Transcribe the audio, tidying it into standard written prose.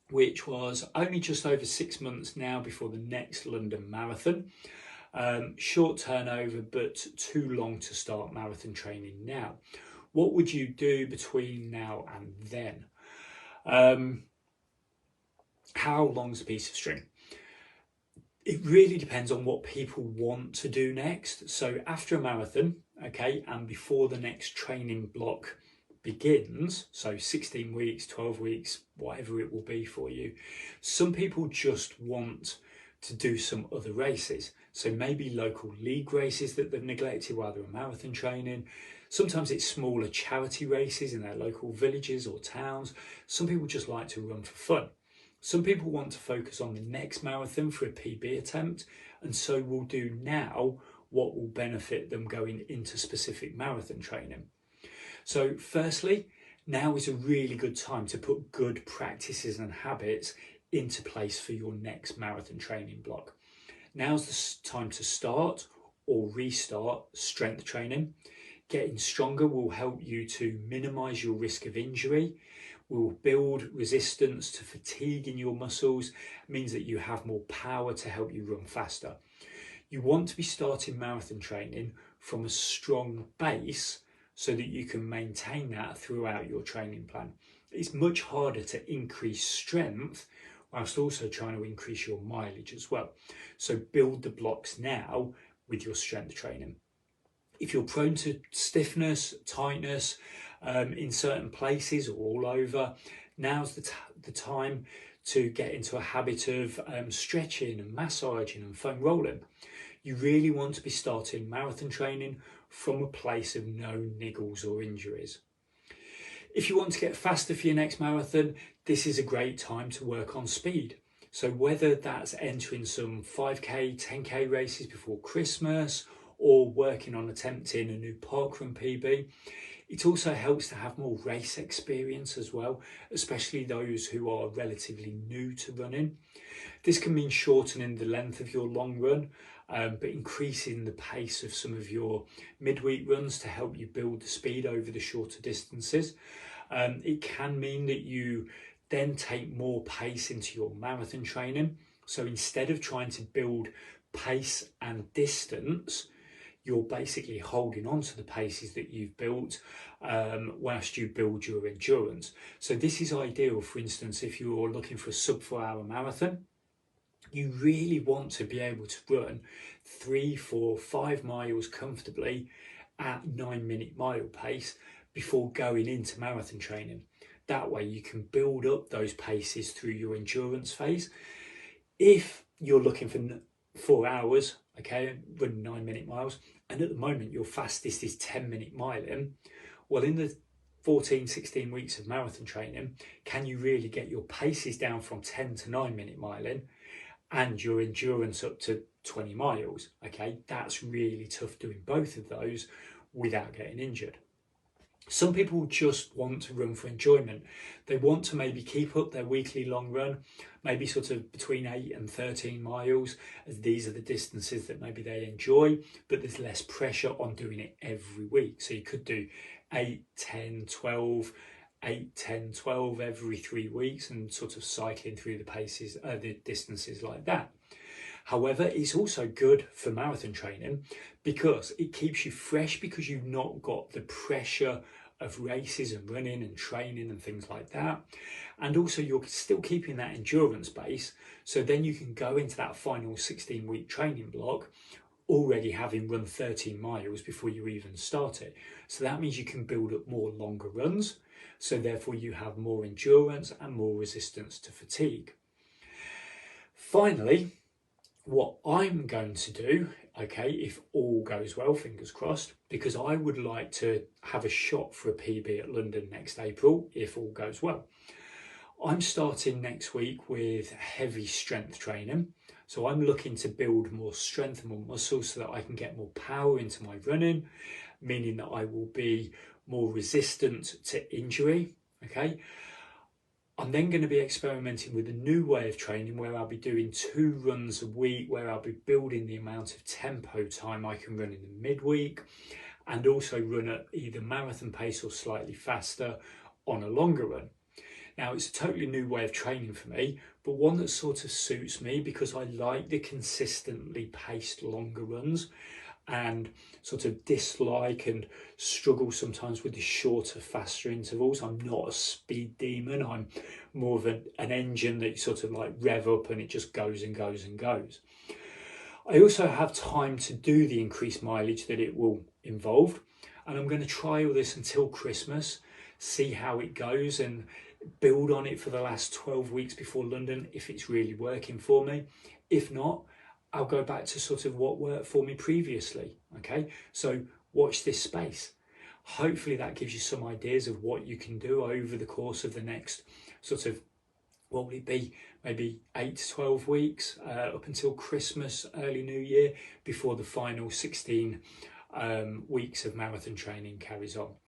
which was only just over 6 months now before the next London Marathon. Short turnover, but too long to start marathon training now. What would you do between now and then? How long's a piece of string? It really depends on what people want to do next. So after a marathon, okay, and before the next training block begins, so 16 weeks, 12 weeks, whatever it will be for you, some people just want to do some other races. So maybe local league races that they've neglected while they're marathon training. Sometimes it's smaller charity races in their local villages or towns. Some people just like to run for fun. Some people want to focus on the next marathon for a PB attempt, and so will do now what will benefit them going into specific marathon training. So firstly, now is a really good time to put good practices and habits into place for your next marathon training block. Now's the time to start or restart strength training. Getting stronger will help you to minimise your risk of injury, will build resistance to fatigue in your muscles, means that you have more power to help you run faster. You want to be starting marathon training from a strong base so that you can maintain that throughout your training plan. It's much harder to increase strength whilst also trying to increase your mileage as well. So build the blocks now with your strength training. If you're prone to stiffness, tightness in certain places or all over, now's the time to get into a habit of stretching and massaging and foam rolling. You really want to be starting marathon training from a place of no niggles or injuries. If you want to get faster for your next marathon, this is a great time to work on speed. So whether that's entering some 5k, 10k races before Christmas, or working on attempting a new parkrun PB, it also helps to have more race experience as well, especially those who are relatively new to running. This can mean shortening the length of your long run, but increasing the pace of some of your midweek runs to help you build the speed over the shorter distances. It can mean that you then take more pace into your marathon training. So instead of trying to build pace and distance, you're basically holding on to the paces that you've built whilst you build your endurance. So this is ideal, for instance, if you're looking for a sub 4 hour marathon. You really want to be able to run 3, 4, 5 miles comfortably at 9-minute mile pace before going into marathon training. That way you can build up those paces through your endurance phase. If you're looking for 4 hours, okay, run 9-minute miles, and at the moment your fastest is 10-minute miling, well, in the 14, 16 weeks of marathon training, can you really get your paces down from 10 to 9-minute miling and your endurance up to 20 miles? Okay, that's really tough doing both of those without getting injured. Some people just want to run for enjoyment. They want to maybe keep up their weekly long run, maybe sort of between 8 and 13 miles, as these are the distances that maybe they enjoy, but there's less pressure on doing it every week. So you could do 8, 10, 12, 8, 10, 12 every 3 weeks and sort of cycling through the paces, the distances like that. However, it's also good for marathon training because it keeps you fresh, because you've not got the pressure of races and running and training and things like that. And also you're still keeping that endurance base. So then you can go into that final 16-week training block already having run 13 miles before you even start it. So that means you can build up more longer runs. So therefore you have more endurance and more resistance to fatigue. Finally, what I'm going to do, okay, if all goes well, fingers crossed, because I would like to have a shot for a PB at London next April, if all goes well. I'm starting next week with heavy strength training. So I'm looking to build more strength and more muscle so that I can get more power into my running, meaning that I will be more resistant to injury, okay? I'm then going to be experimenting with a new way of training where I'll be doing 2 runs a week, where I'll be building the amount of tempo time I can run in the midweek, and also run at either marathon pace or slightly faster on a longer run. Now, it's a totally new way of training for me, but one that sort of suits me because I like the consistently paced longer runs, and sort of dislike and struggle sometimes with the shorter, faster intervals. I'm not a speed demon. I'm more of an engine that you sort of like rev up and it just goes and goes and goes. I also have time to do the increased mileage that it will involve, and I'm going to try all this until Christmas, see how it goes and build on it for the last 12 weeks before London if it's really working for me. If not, I'll go back to sort of what worked for me previously. Okay, so watch this space. Hopefully that gives you some ideas of what you can do over the course of the next sort of, what will it be, maybe 8 to 12 weeks up until Christmas, early New Year, before the final 16 weeks of marathon training carries on.